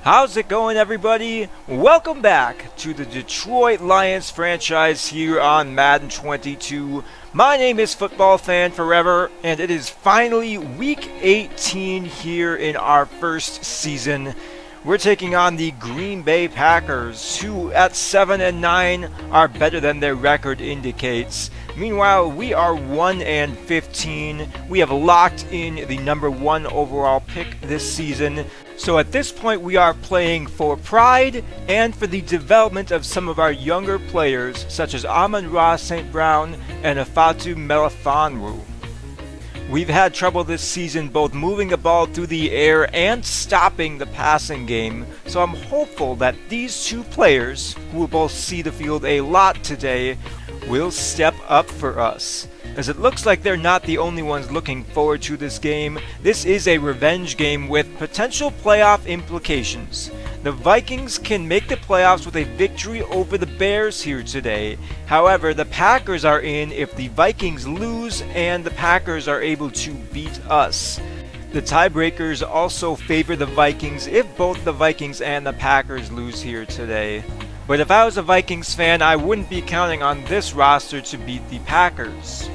How's it going, everybody? Welcome back to the Detroit Lions franchise here on Madden 22. My name is Football Fan Forever, and it is finally Week 18 here in our first season. We're taking on the Green Bay Packers, who at 7-9 are better than their record indicates. Meanwhile, we are 1-15. We have locked in the number 1 overall pick this season. So at this point, we are playing for pride and for the development of some of our younger players, such as Amon-Ra St. Brown and Ifeatu Melifonwu. We've had trouble this season both moving the ball through the air and stopping the passing game, so I'm hopeful that these two players, who will both see the field a lot today, will step up for us. As it looks like they're not the only ones looking forward to this game, this is a revenge game with potential playoff implications. The Vikings can make the playoffs with a victory over the Bears here today. However, the Packers are in if the Vikings lose and the Packers are able to beat us. The tiebreakers also favor the Vikings if both the Vikings and the Packers lose here today. But if I was a Vikings fan, I wouldn't be counting on this roster to beat the Packers.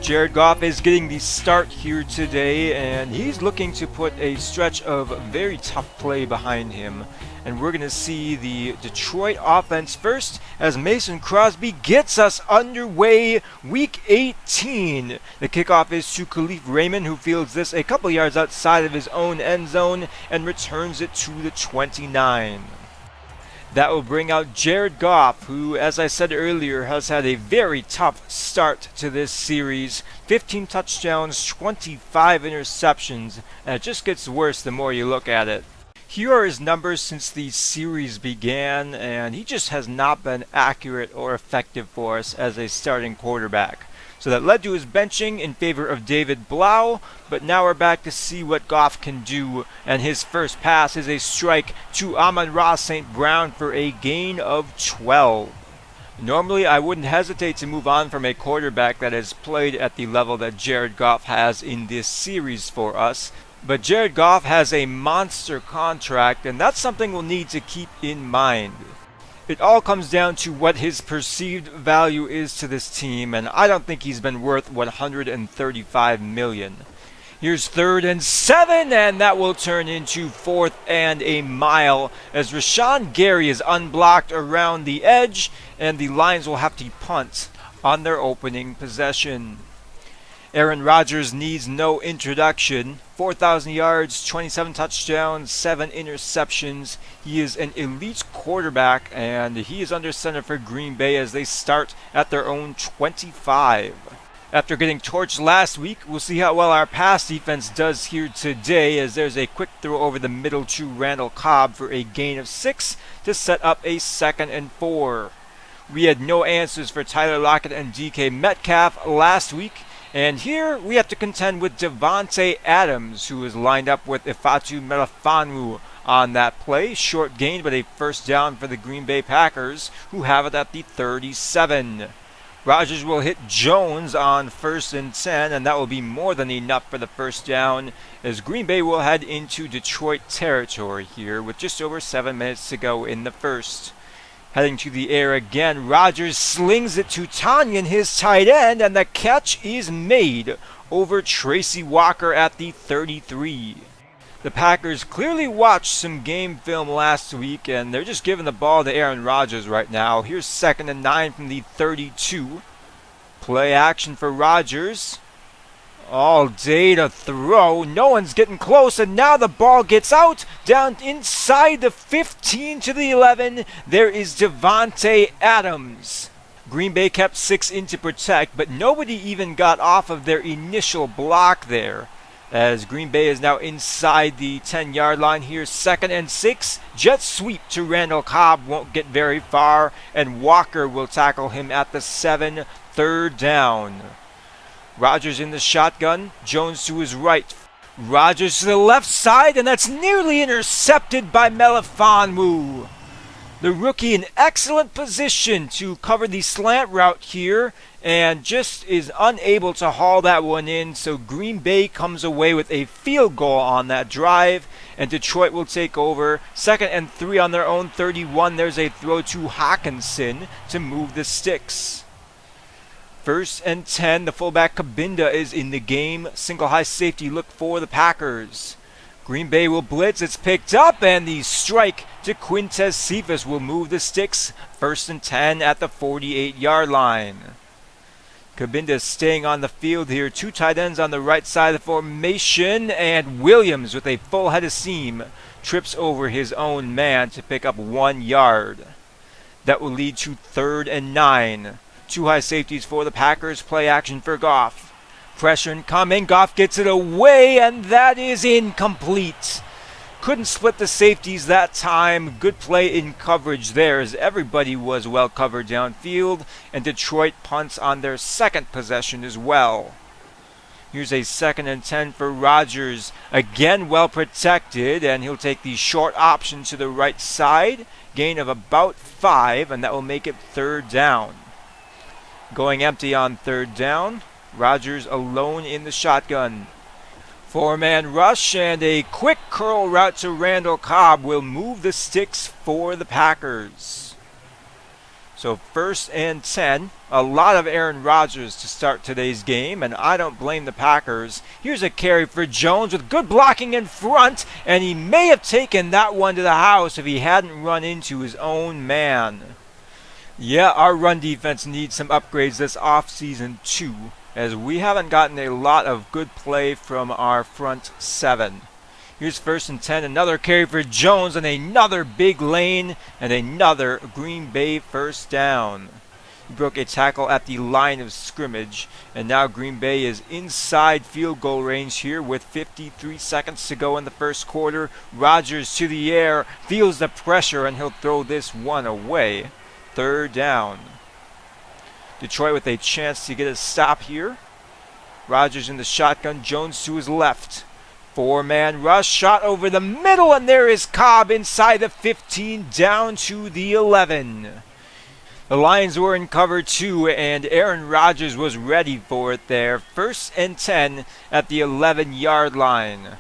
Jared Goff is getting the start here today, and he's looking to put a stretch of very tough play behind him. And we're going to see the Detroit offense first as Mason Crosby gets us underway Week 18. The kickoff is to Khalif Raymond, who fields this a couple yards outside of his own end zone and returns it to the 29. That will bring out Jared Goff, who, as I said earlier, has had a very tough start to this series. 15 touchdowns, 25 interceptions, and it just gets worse the more you look at it. Here are his numbers since the series began, and he just has not been accurate or effective for us as a starting quarterback. So that led to his benching in favor of David Blough, but now we're back to see what Goff can do, and his first pass is a strike to Amon-Ra St. Brown for a gain of 12. Normally, I wouldn't hesitate to move on from a quarterback that has played at the level that Jared Goff has in this series for us, but Jared Goff has a monster contract, and that's something we'll need to keep in mind. It all comes down to what his perceived value is to this team, and I don't think he's been worth $135 million. Here's 3rd and 7, and that will turn into 4th and a mile as Rashawn Gary is unblocked around the edge, and the Lions will have to punt on their opening possession. Aaron Rodgers needs no introduction. 4,000 yards, 27 touchdowns, 7 interceptions. He is an elite quarterback, and he is under center for Green Bay as they start at their own 25. After getting torched last week, we'll see how well our pass defense does here today, as there's a quick throw over the middle to Randall Cobb for a gain of 6 to set up a 2nd and 4. We had no answers for Tyler Lockett and DK Metcalf last week, and here we have to contend with Davante Adams, who is lined up with Ifeatu Melifonwu on that play. Short gain, but a first down for the Green Bay Packers, who have it at the 37. Rodgers will hit Jones on 1st and 10, and that will be more than enough for the first down, as Green Bay will head into Detroit territory here with just over 7 minutes to go in the first. Heading to the air again, Rodgers slings it to Tonyan, his tight end, and the catch is made over Tracy Walker at the 33. The Packers clearly watched some game film last week, and they're just giving the ball to Aaron Rodgers right now. Here's 2nd and 9 from the 32. Play action for Rodgers. All day to throw. No one's getting close, and now the ball gets out down inside the 15 to the 11. There is Davante Adams. Green Bay kept 6 in to protect, but nobody even got off of their initial block there, as Green Bay is now inside the 10-yard line. Here, 2nd and 6. Jet sweep to Randall Cobb, won't get very far, and Walker will tackle him at the 7, 3rd down. Rodgers in the shotgun, Jones to his right. Rodgers to the left side, and that's nearly intercepted by Melifonwu. The rookie in excellent position to cover the slant route here, and just is unable to haul that one in, so Green Bay comes away with a field goal on that drive, and Detroit will take over. 2nd and 3 on their own 31. There's a throw to Hawkinson to move the sticks. 1st and 10. The fullback Cabinda is in the game. Single high safety look for the Packers. Green Bay will blitz. It's picked up, and the strike to Quintez Cephas will move the sticks. 1st and 10 at the 48-yard line. Cabinda staying on the field here. 2 tight ends on the right side of the formation, and Williams with a full head of steam trips over his own man to pick up 1 yard. That will lead to 3rd and 9. 2 high safeties for the Packers. Play action for Goff. Pressure incoming. Goff gets it away, and that is incomplete. Couldn't split the safeties that time. Good play in coverage there as everybody was well covered downfield, and Detroit punts on their 2nd possession as well. Here's a 2nd and 10 for Rodgers. Again well protected, and he'll take the short option to the right side. Gain of about 5, and that will make it 3rd down. Going empty on 3rd down. Rodgers alone in the shotgun. 4-man rush and a quick curl route to Randall Cobb will move the sticks for the Packers. So 1st and 10. A lot of Aaron Rodgers to start today's game, and I don't blame the Packers. Here's a carry for Jones with good blocking in front, and he may have taken that one to the house if he hadn't run into his own man. Yeah, our run defense needs some upgrades this offseason too, as we haven't gotten a lot of good play from our front 7. Here's 1st and 10, another carry for Jones, and another big lane, and another Green Bay 1st down. He broke a tackle at the line of scrimmage, and now Green Bay is inside field goal range here with 53 seconds to go in the 1st quarter. Rodgers to the air, feels the pressure, and he'll throw this one away. 3rd down. Detroit with a chance to get a stop here. Rodgers in the shotgun, Jones to his left. 4-man rush, shot over the middle, and there is Cobb inside the 15 down to the 11. The Lions were in cover 2, and Aaron Rodgers was ready for it there. 1st and 10 at the 11-yard line.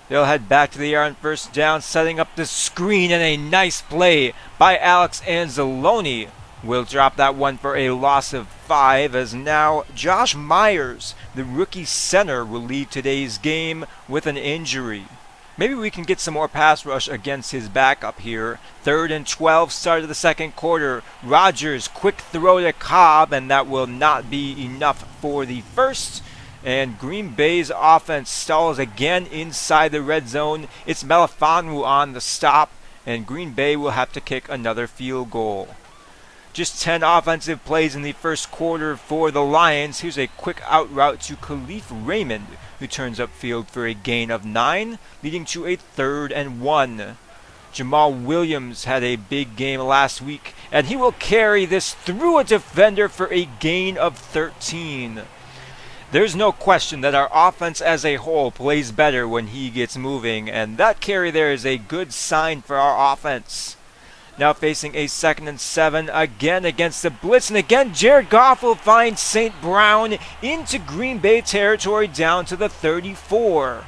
They'll head back to the air on 1st down, setting up the screen, and a nice play by Alex Anzalone. Will drop that one for a loss of 5, as now Josh Myers, the rookie center, will leave today's game with an injury. Maybe we can get some more pass rush against his backup here. 3rd and 12, start of the 2nd quarter. Rodgers, quick throw to Cobb, and that will not be enough for the 1st. And Green Bay's offense stalls again inside the red zone. It's Melifonwu on the stop, and Green Bay will have to kick another field goal. Just 10 offensive plays in the 1st quarter for the Lions. Here's a quick out route to Khalif Raymond, who turns upfield for a gain of 9, leading to a 3rd and 1. Jamal Williams had a big game last week, and he will carry this through a defender for a gain of 13. There's no question that our offense as a whole plays better when he gets moving, and that carry there is a good sign for our offense. Now facing a 2nd and 7 again against the blitz, and again Jared Goff will find St. Brown into Green Bay territory down to the 34.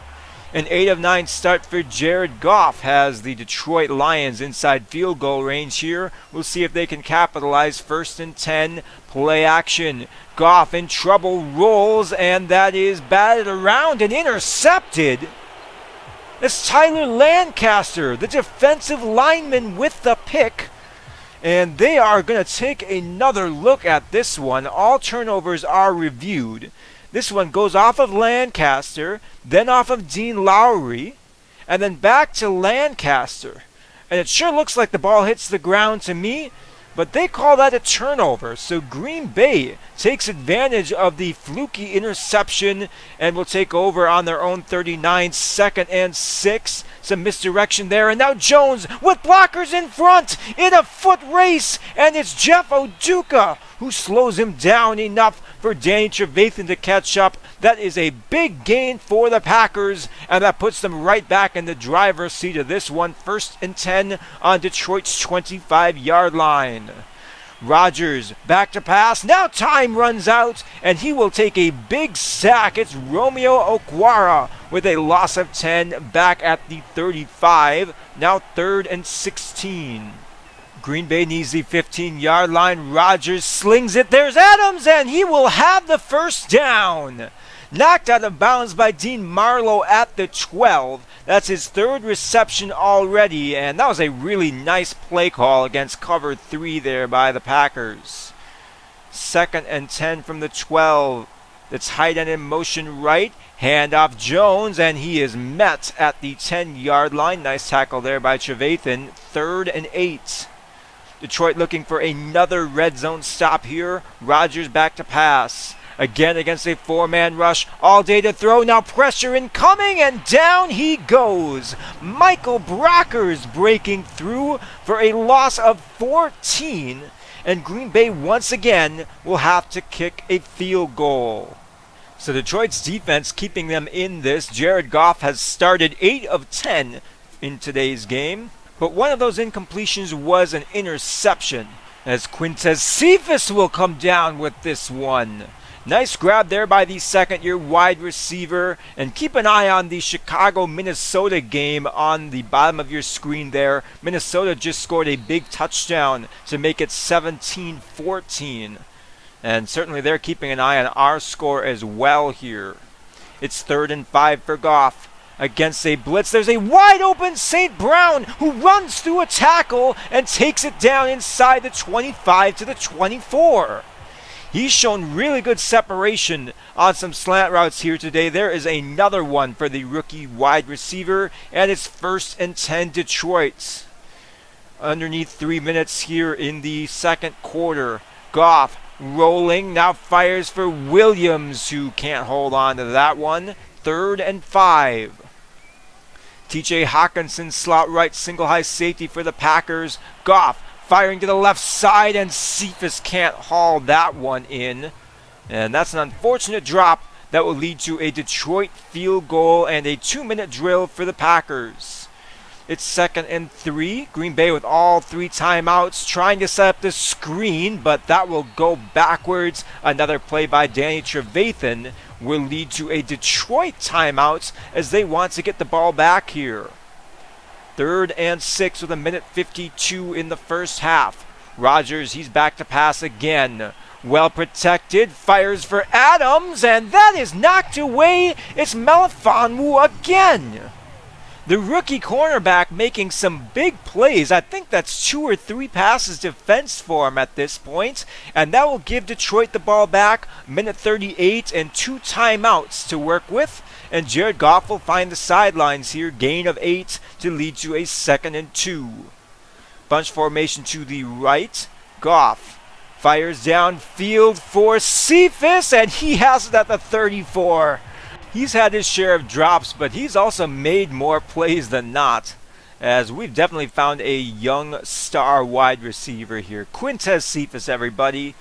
An 8 of 9 start for Jared Goff has the Detroit Lions inside field goal range here. We'll see if they can capitalize. 1st and 10, play action. Goff in trouble, rolls, and that is batted around and intercepted. It's Tyler Lancaster, the defensive lineman, with the pick. And they are going to take another look at this one. All turnovers are reviewed. This one goes off of Lancaster, then off of Dean Lowry, and then back to Lancaster. And it sure looks like the ball hits the ground to me, but they call that a turnover. So Green Bay takes advantage of the fluky interception and will take over on their own 39, 2nd and 6. Some misdirection there, and now Jones with blockers in front in a foot race, and it's Jeff Oduka who slows him down enough for Danny Trevathan to catch up. That is a big gain for the Packers, and that puts them right back in the driver's seat of this one. 1st and 10 on Detroit's 25-yard line. Rodgers back to pass. Now time runs out, and he will take a big sack. It's Romeo Okwara with a loss of 10 back at the 35. Now 3rd and 16. Green Bay needs the 15-yard line. Rodgers slings it. There's Adams, and he will have the first down. Knocked out of bounds by Dean Marlowe at the 12. That's his 3rd reception already, and that was a really nice play call against cover 3 there by the Packers. 2nd and 10 from the 12. That's tight end in motion right. Hand off Jones, and he is met at the 10-yard line. Nice tackle there by Trevathan. 3rd and 8. Detroit looking for another red zone stop here. Rodgers back to pass. Again against a 4-man rush. All day to throw. Now pressure incoming, and down he goes. Michael Brockers breaking through for a loss of 14. And Green Bay once again will have to kick a field goal. So Detroit's defense keeping them in this. Jared Goff has started 8 of 10 in today's game. But one of those incompletions was an interception, as Quintez Cephas will come down with this one. Nice grab there by the second-year wide receiver. And keep an eye on the Chicago-Minnesota game on the bottom of your screen there. Minnesota just scored a big touchdown to make it 17-14. And certainly they're keeping an eye on our score as well here. It's 3rd and 5 for Goff. Against a blitz, there's a wide open St. Brown who runs through a tackle and takes it down inside the 25 to the 24. He's shown really good separation on some slant routes here today. There is another one for the rookie wide receiver, and it's 1st and 10 Detroit. Underneath 3 minutes here in the second quarter. Goff rolling, now fires for Williams, who can't hold on to that one. 3rd and 5. TJ Hawkinson slot right, single high safety for the Packers. Goff firing to the left side, and Cephas can't haul that one in. And that's an unfortunate drop that will lead to a Detroit field goal and a 2-minute drill for the Packers. It's 2nd and 3. Green Bay with all 3 timeouts, trying to set up the screen, but that will go backwards. Another play by Danny Trevathan will lead to a Detroit timeout as they want to get the ball back here. 3rd and 6 with 1:52 in the first half. Rodgers, he's back to pass again. Well protected, fires for Adams, and that is knocked away. It's Melifonwu again. The rookie cornerback making some big plays. I think that's 2 or 3 passes defense for him at this point. And that will give Detroit the ball back. 1:38 and 2 timeouts to work with. And Jared Goff will find the sidelines here. Gain of 8 to lead to a 2nd and 2. Bunch formation to the right. Goff fires downfield for Cephas, and he has it at the 34. He's had his share of drops, but he's also made more plays than not, as we've definitely found a young star wide receiver here. Quintez Cephas, everybody.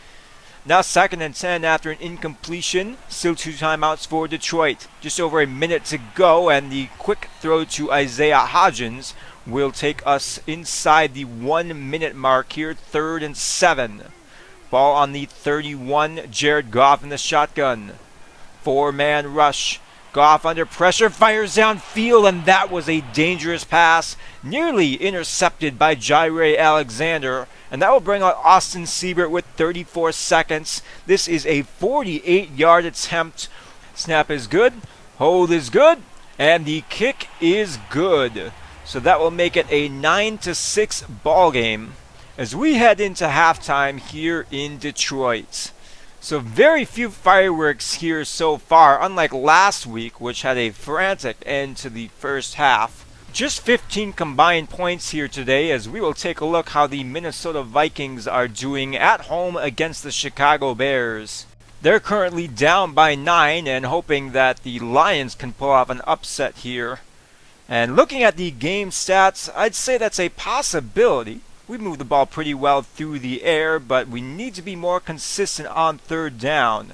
Now 2nd and 10 after an incompletion. Still 2 timeouts for Detroit. Just over a minute to go, and the quick throw to Isaiah Hodgins will take us inside the 1-minute mark here. 3rd and 7. Ball on the 31. Jared Goff in the shotgun. 4-man rush. Goff under pressure, fires downfield, and that was a dangerous pass. Nearly intercepted by Jaire Alexander. And that will bring out Austin Siebert with 34 seconds. This is a 48-yard attempt. Snap is good. Hold is good. And the kick is good. So that will make it a 9-6 ball game as we head into halftime here in Detroit. So very few fireworks here so far, unlike last week, which had a frantic end to the first half. Just 15 combined points here today, as we will take a look how the Minnesota Vikings are doing at home against the Chicago Bears. They're currently down by 9 and hoping that the Lions can pull off an upset here. And looking at the game stats, I'd say that's a possibility. We move the ball pretty well through the air, but we need to be more consistent on 3rd down.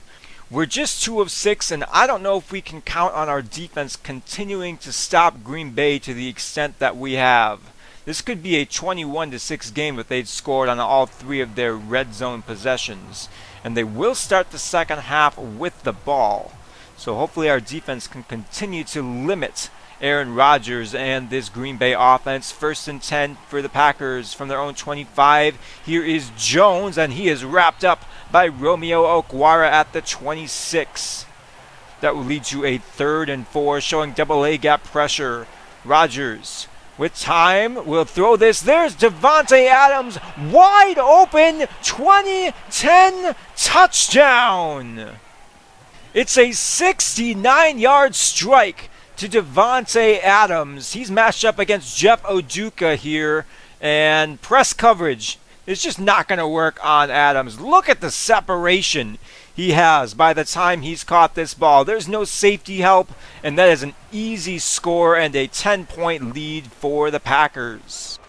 We're just 2 of 6, and I don't know if we can count on our defense continuing to stop Green Bay to the extent that we have. This could be a 21-6 game if they'd scored on all 3 of their red zone possessions. And they will start the second half with the ball. So hopefully our defense can continue to limit Aaron Rodgers and this Green Bay offense. 1st and 10 for the Packers from their own 25. Here is Jones, and he is wrapped up by Romeo Okwara at the 26. That will lead to a 3rd and 4, showing double A gap pressure. Rodgers with time will throw this. There's Davante Adams, wide open, 20-10 touchdown. It's a 69-yard strike to Davante Adams. He's matched up against Jeff Oduka here, and press coverage is just not going to work on Adams. Look at the separation he has by the time he's caught this ball. There's no safety help, and that is an easy score and a 10-point lead for the Packers.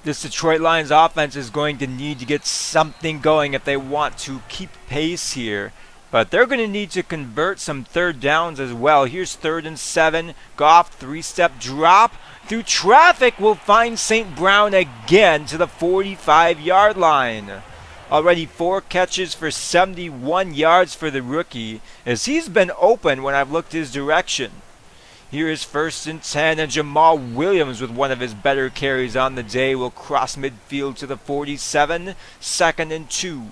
This Detroit Lions offense is going to need to get something going if they want to keep pace here. But they're going to need to convert some 3rd downs as well. Here's 3rd and 7. Goff, 3-step drop. Through traffic will find St. Brown again to the 45-yard line. Already 4 catches for 71 yards for the rookie, as he's been open when I've looked his direction. Here is 1st and 10, and Jamal Williams with one of his better carries on the day will cross midfield to the 47. 2nd and 2.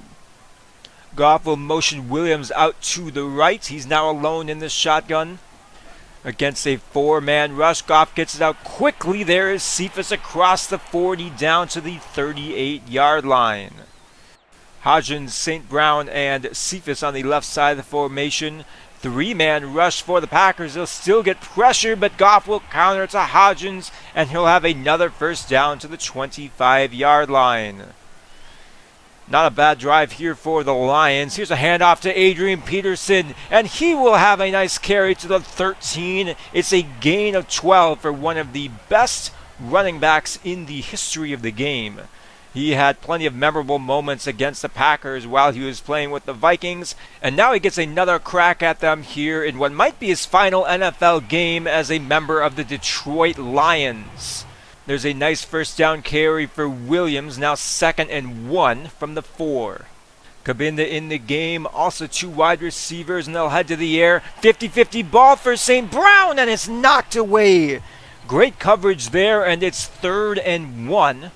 Goff will motion Williams out to the right. He's now alone in the shotgun against a 4-man rush. Goff gets it out quickly. There is Cephas across the 40 down to the 38-yard line. Hodgins, St. Brown, and Cephas on the left side of the formation. 3-man rush for the Packers. They'll still get pressure, but Goff will counter to Hodgins, and he'll have another 1st down to the 25-yard line. Not a bad drive here for the Lions. Here's a handoff to Adrian Peterson, and he will have a nice carry to the 13. It's a gain of 12 for one of the best running backs in the history of the game. He had plenty of memorable moments against the Packers while he was playing with the Vikings, and now he gets another crack at them here in what might be his final NFL game as a member of the Detroit Lions. There's a nice 1st down carry for Williams, now 2nd and 1 from the 4. Kabinda in the game, also 2 wide receivers, and they'll head to the air. 50-50 ball for St. Brown, and it's knocked away. Great coverage there, and it's 3rd and 1.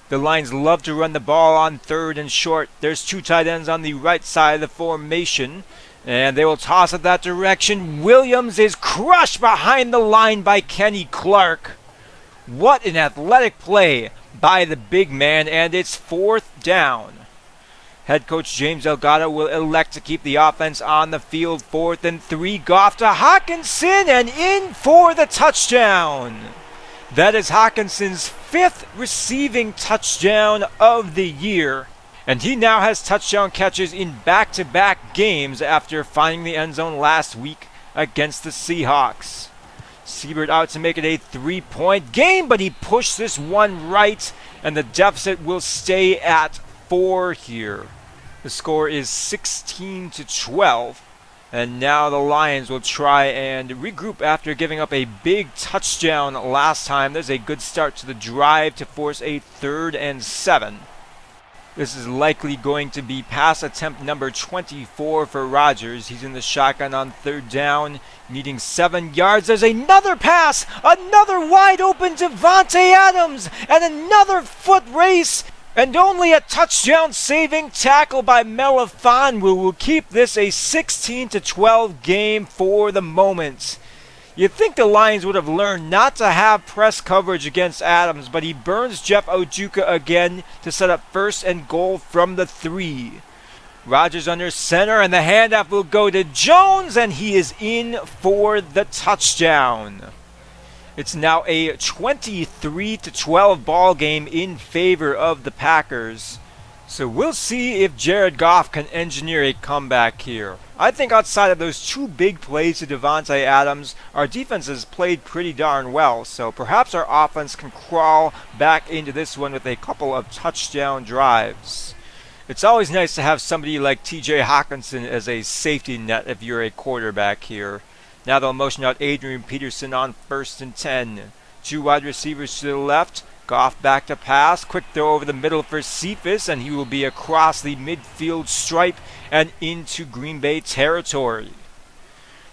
The Lions love to run the ball on 3rd and short. There's 2 tight ends on the right side of the formation, and they will toss it that direction. Williams is crushed behind the line by Kenny Clark. What an athletic play by the big man, and it's 4th down. Head coach James Delgado will elect to keep the offense on the field. 4th and 3. Goff to Hawkinson, and in for the touchdown. That is Hawkinson's 5th receiving touchdown of the year, and he now has touchdown catches in back-to-back games after finding the end zone last week against the Seahawks. Siebert out to make it a 3-point game, but he pushed this one right, and the deficit will stay at 4 here. The score is 16-12, and now the Lions will try and regroup after giving up a big touchdown last time. There's a good start to the drive to force a 3rd and 7. This is likely going to be pass attempt number 24 for Rodgers. He's in the shotgun on 3rd down, needing 7 yards. There's another pass, another wide open Davante Adams, and another foot race, and only a touchdown saving tackle by Melifonwu will keep this a 16-12 game for the moment. You'd think the Lions would have learned not to have press coverage against Adams, but he burns Jeff Oduka again to set up 1st and goal from the 3. Rodgers under center, and the handoff will go to Jones, and he is in for the touchdown. It's now a 23-12 ball game in favor of the Packers. So we'll see if Jared Goff can engineer a comeback here. I think outside of those 2 big plays to Davante Adams, our defense has played pretty darn well. So perhaps our offense can crawl back into this one with a couple of touchdown drives. It's always nice to have somebody like TJ Hawkinson as a safety net if you're a quarterback here. Now they'll motion out Adrian Peterson on 1st and 10. 2 wide receivers to the left. Goff back to pass. Quick throw over the middle for Cephas, and he will be across the midfield stripe and into Green Bay territory.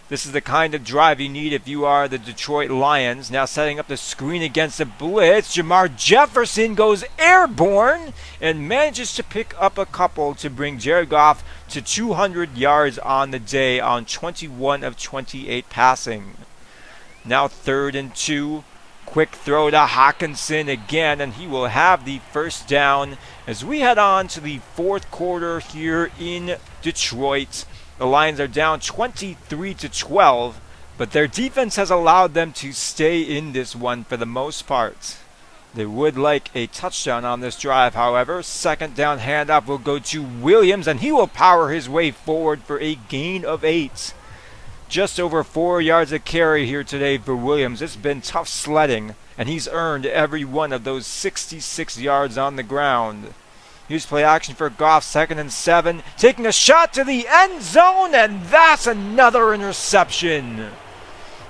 This is the kind of drive you need if you are the Detroit Lions. Now setting up the screen against the blitz. Jamar Jefferson goes airborne and manages to pick up a couple to bring Jared Goff to 200 yards on the day on 21 of 28 passing. Now 3rd and 2. Quick throw to Hockenson again, and he will have the first down as we head on to the fourth quarter here in Detroit. The Lions are down 23-12, but their defense has allowed them to stay in this one for the most part. They would like a touchdown on this drive, however. Second down handoff will go to Williams, and he will power his way forward for a gain of 8. Just over 4 yards a carry here today for Williams. It's been tough sledding, and he's earned every one of those 66 yards on the ground. Here's play action for Goff, 2nd and 7. Taking a shot to the end zone, and that's another interception.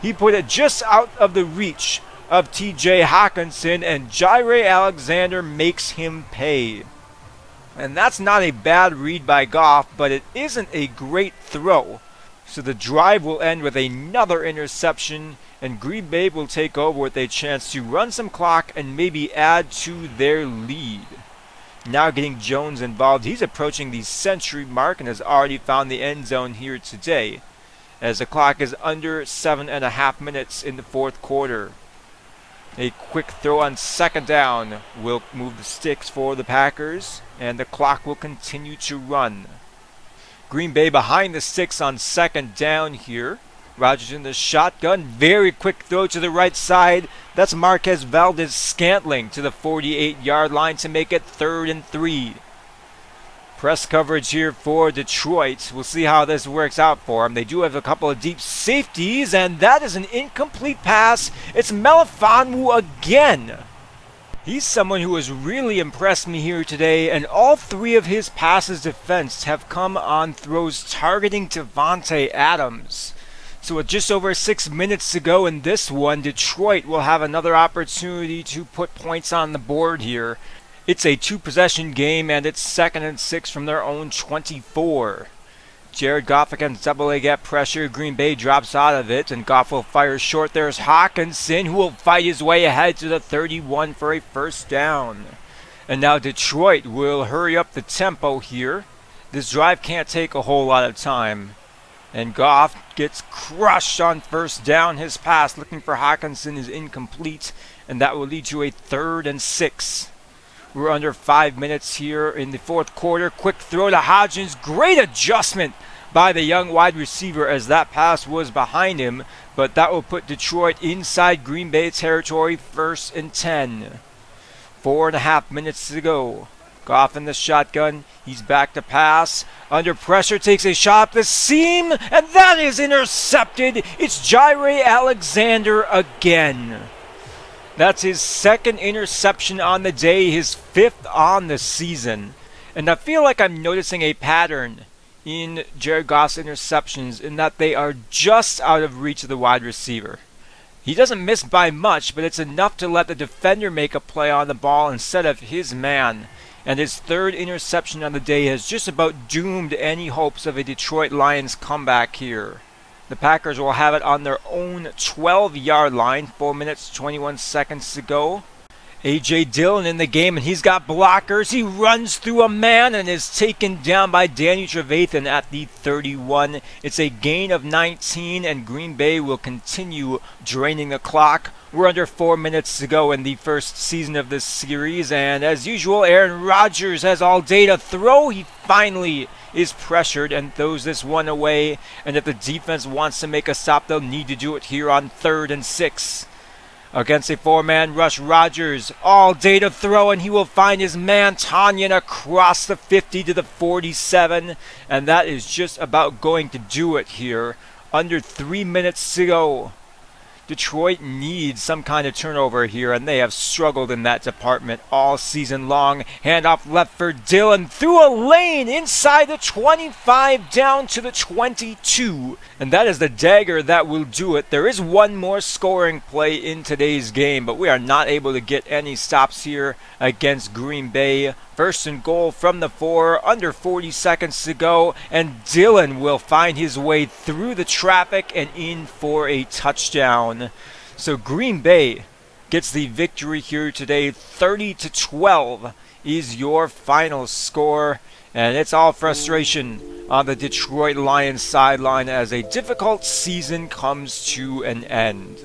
He put it just out of the reach of TJ Hockenson, and Jaire Alexander makes him pay. And that's not a bad read by Goff, but it isn't a great throw. So the drive will end with another interception, and Green Bay will take over with a chance to run some clock and maybe add to their lead. Now getting Jones involved. He's approaching the century mark and has already found the end zone here today, as the clock is under 7.5 minutes in the fourth quarter. A quick throw on 2nd down will move the sticks for the Packers, and the clock will continue to run. Green Bay behind the sticks on 2nd down here. Rodgers in the shotgun. Very quick throw to the right side. That's Marquez Valdez-Scantling to the 48-yard line to make it 3rd and 3. Press coverage here for Detroit. We'll see how this works out for them. They do have a couple of deep safeties, and that is an incomplete pass. It's Melifonwu again. He's someone who has really impressed me here today, and all 3 of his passes defensed have come on throws targeting Devontae Adams. So with just over 6 minutes to go in this one, Detroit will have another opportunity to put points on the board here. It's a 2-possession game, and it's 2nd and 6 from their own 24. Jared Goff against double A gap pressure. Green Bay drops out of it, and Goff will fire short. There's Hockenson, who will fight his way ahead to the 31 for a first down. And now Detroit will hurry up the tempo here. This drive can't take a whole lot of time. And Goff gets crushed on first down. His pass looking for Hockenson is incomplete, and that will lead to a 3rd and 6. We're under 5 minutes here in the fourth quarter. Quick throw to Hodgins. Great adjustment by the young wide receiver as that pass was behind him. But that will put Detroit inside Green Bay territory, 1st and 10. 4.5 minutes to go. Goff in the shotgun. He's back to pass. Under pressure, takes a shot up the seam. And that is intercepted. It's Jaire Alexander again. That's his 2nd interception on the day, his 5th on the season. And I feel like I'm noticing a pattern in Jared Goff's interceptions in that they are just out of reach of the wide receiver. He doesn't miss by much, but it's enough to let the defender make a play on the ball instead of his man. And his 3rd interception on the day has just about doomed any hopes of a Detroit Lions comeback here. The Packers will have it on their own 12-yard line. 4 minutes, 21 seconds to go. A.J. Dillon in the game, and he's got blockers. He runs through a man and is taken down by Danny Trevathan at the 31. It's a gain of 19, and Green Bay will continue draining the clock. We're under 4 minutes to go in the first season of this series, and as usual, Aaron Rodgers has all day to throw. He finally is pressured and throws this one away, and if the defense wants to make a stop, they'll need to do it here on 3rd and 6. Against a 4-man rush, Rodgers all day to throw, and he will find his man Tanyan across the 50 to the 47, and that is just about going to do it here. Under 3 minutes to go. Detroit needs some kind of turnover here, and they have struggled in that department all season long. Handoff left for Dillon through a lane inside the 25 down to the 22. And that is the dagger that will do it. There is one more scoring play in today's game, but we are not able to get any stops here against Green Bay. First and goal from the 4, under 40 seconds to go, and Dillon will find his way through the traffic and in for a touchdown. So Green Bay gets the victory here today. 30-12 is your final score, and it's all frustration on the Detroit Lions sideline as a difficult season comes to an end.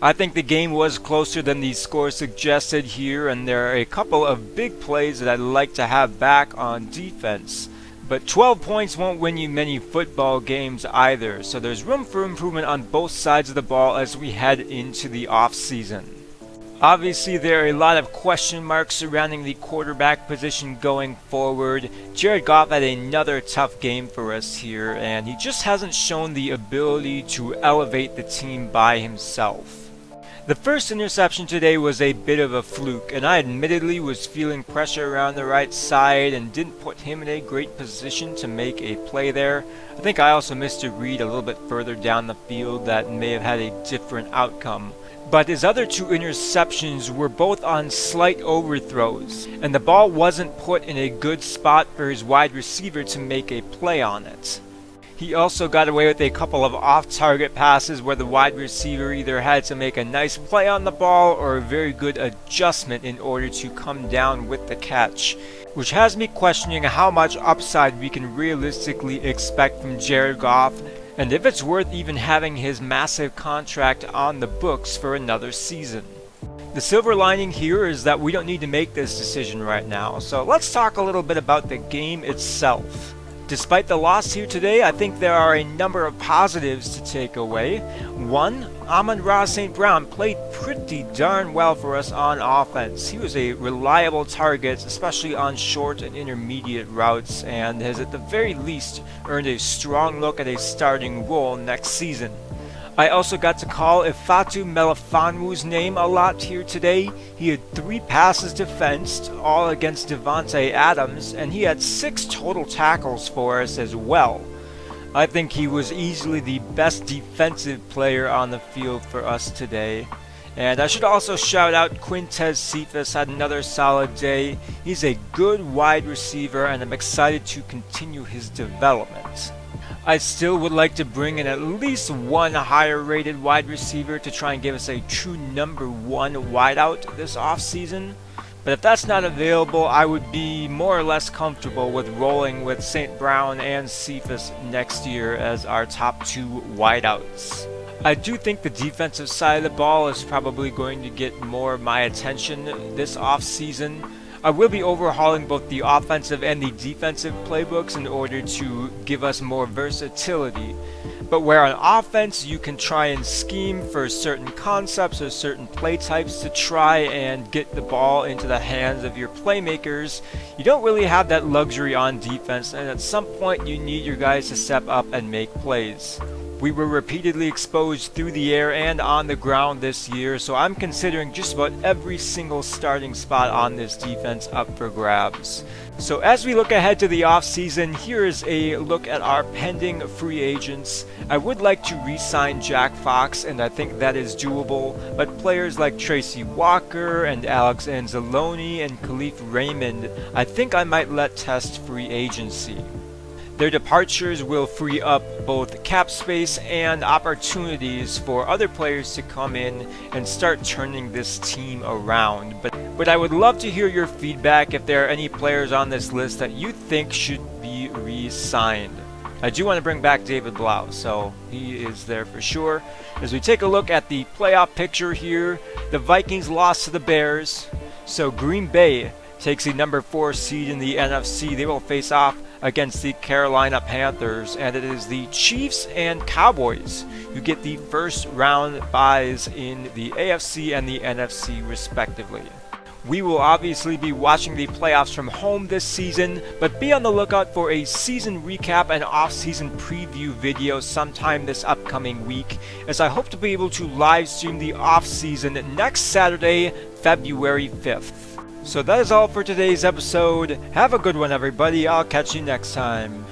I think the game was closer than the score suggested here, and there are a couple of big plays that I'd like to have back on defense. But 12 points won't win you many football games either, so there's room for improvement on both sides of the ball as we head into the offseason. Obviously, there are a lot of question marks surrounding the quarterback position going forward. Jared Goff had another tough game for us here, and he just hasn't shown the ability to elevate the team by himself. The first interception today was a bit of a fluke, and I admittedly was feeling pressure around the right side and didn't put him in a great position to make a play there. I think I also missed a read a little bit further down the field that may have had a different outcome. But his other two interceptions were both on slight overthrows, and the ball wasn't put in a good spot for his wide receiver to make a play on it. He also got away with a couple of off-target passes where the wide receiver either had to make a nice play on the ball or a very good adjustment in order to come down with the catch, which has me questioning how much upside we can realistically expect from Jared Goff, and if it's worth even having his massive contract on the books for another season. The silver lining here is that we don't need to make this decision right now, so let's talk a little bit about the game itself. Despite the loss here today, I think there are a number of positives to take away. One, Amon-Ra St. Brown played pretty darn well for us on offense. He was a reliable target, especially on short and intermediate routes, and has at the very least earned a strong look at a starting role next season. I also got to call Ifeatu Melifonwu's name a lot here today. He had 3 passes defensed, all against Devontae Adams, and he had 6 total tackles for us as well. I think he was easily the best defensive player on the field for us today. And I should also shout out Quintez Cephas, had another solid day. He's a good wide receiver, and I'm excited to continue his development. I still would like to bring in at least one higher rated wide receiver to try and give us a true number 1 wideout this offseason. But if that's not available, I would be more or less comfortable with rolling with St. Brown and Cephas next year as our top 2 wideouts. I do think the defensive side of the ball is probably going to get more of my attention this offseason. I will be overhauling both the offensive and the defensive playbooks in order to give us more versatility. But where on offense you can try and scheme for certain concepts or certain play types to try and get the ball into the hands of your playmakers, you don't really have that luxury on defense, and at some point you need your guys to step up and make plays. We were repeatedly exposed through the air and on the ground this year, so I'm considering just about every single starting spot on this defense up for grabs. So as we look ahead to the offseason, here is a look at our pending free agents. I would like to re-sign Jack Fox, and I think that is doable, but players like Tracy Walker and Alex Anzalone and Khalif Raymond, I think I might let test free agency. Their departures will free up both cap space and opportunities for other players to come in and start turning this team around. But I would love to hear your feedback if there are any players on this list that you think should be re-signed. I do want to bring back David Blough, so he is there for sure. As we take a look at the playoff picture here, the Vikings lost to the Bears, so Green Bay takes the number 4 seed in the NFC. They will face off against the Carolina Panthers, and it is the Chiefs and Cowboys who get the first round byes in the AFC and the NFC respectively. We will obviously be watching the playoffs from home this season, but be on the lookout for a season recap and off-season preview video sometime this upcoming week, as I hope to be able to live stream the off-season next Saturday, February 5th. So that is all for today's episode. Have a good one, everybody. I'll catch you next time.